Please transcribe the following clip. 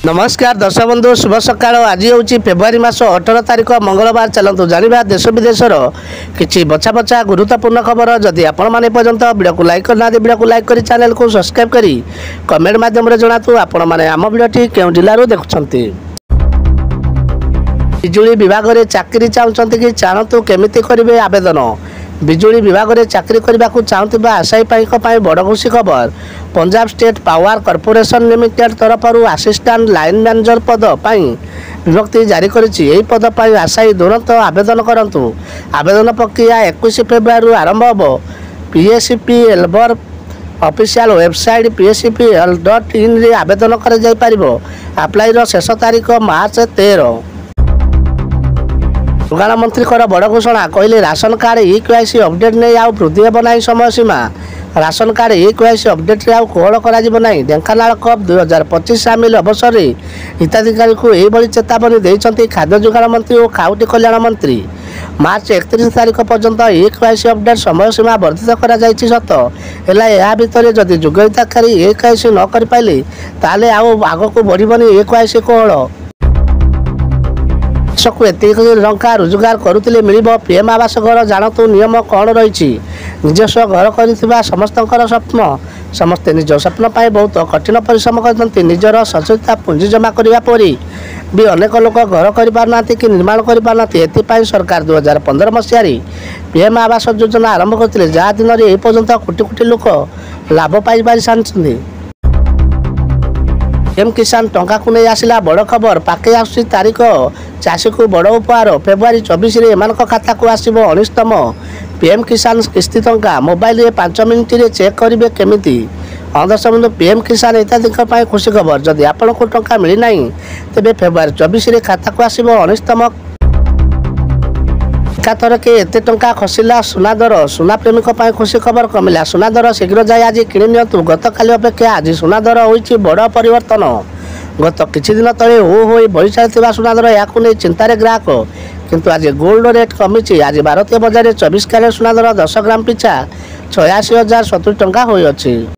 नमस्कार दर्शक बंधु शुभ सकाळ। आज हूँ फेब्रुआरी मास 18 तारिख मंगलवार। चलतु जाना देश विदेशर किसी बछा बछा गुरुत्वपूर्ण खबर। जदि आपण मैंने पर्यंत वीडियो को लाइक करना वीडियो को लाइक कर चैनल को सब्सक्राइब करी कमेंट माध्यम जनातु आपण मैंने आम वीडियोटी केउं जिल्लारू देखुछंती। बिजुली विभाग में चाकरी चाहते कि जानतु केमिति करिवे आवेदन। बिजुली विभाग में चाकरी करने को चाहूबा आशायी बड़ खुशी खबर। Punjab state power corporation limited तरफ असिस्टेंट लाइन मैनेजर पद विभक्ति जारी करी पद पर आशायी तुरंत आवेदन करंतु। आवेदन प्रक्रिया 21 फेब्रुआरी आरंभ हो। पीएससीपी एल्बर ऑफिशियल वेबसाइट pscpl.in रे आवेदन कर अप्लाई शेष तारीख मार्च 13। जुगाड़ मंत्री बड़ घोषणा कहले राशन कार्ड EKYC अपडेट नहीं आउ वृद्धि हेब ना समय सीमा। राशन कार्ड EKYC अपडेट आउ कोहल कर ढेंकानाल कप 2025 सामिल अवसर में हिताधिकारी को यही चेतावनी देते खाद्य जुगाड़ मंत्री और खाउटी कल्याण मंत्री। मार्च 31 तारिख पर्यंत EKYC अपडेट समय सीमा वर्धित कर सत है। या भितर जदि जुग हिताधिकारी EKYC न कर पाइले ताले आग को बढ़नी EKYC कोहल। को टंका रोजगार करुले मिल पीएम आवास घर। जानतु नियम कौन रही। निजस्व घर कर समस्तर स्वप्न समस्ते निज स्वप्न पाई बहुत कठिन परिश्रम करते निजर सचेतता पुंजी जमा करने पर भी अनेक लोक घर करना कि निर्माण करना। एपाई सरकार 2015 मसीह पीएम आवास योजना आरंभ करते जहाँ दिन में एपर्यंत कोटी कोटी लोक लाभ पाई पारि सारी। पीएम किसान टंका को नहीं आसला बड़ खबर। पाके आसुची तारीख चाषी को बड़ उपहार। फेब्रुआरी 24 एम खाता को आसब 19तम पीएम किसान किस्ती टंका। मोबाइल रे 5 मिनिट रे चेक करेंगे केमिति। दर्शक बंधु पीएम किसान हिताधिकारी खुशी खबर। जदि आपण को टंका मिलना तेज फेब्रुआरी 24 खाता को आसब 19तम। एकाथर के एते टंका खसिला सुना दर। सुना प्रेमिक खुशी खबर कमिला सुना दर। शीघ्र जाए आज किणी नियंतु। गत काली अपेक्षा आज सुना दर होइछि बड़ परिवर्तन। गत किछि दिन तले हो बढ़ी चलता सुना दर या चिंतार ग्राहक किंतु आज गोल्ड रेट कमी। आज भारतीय बजार 24 कैरेट सुना दर 10 ग्राम पिछा 86,070 टंका होइछि।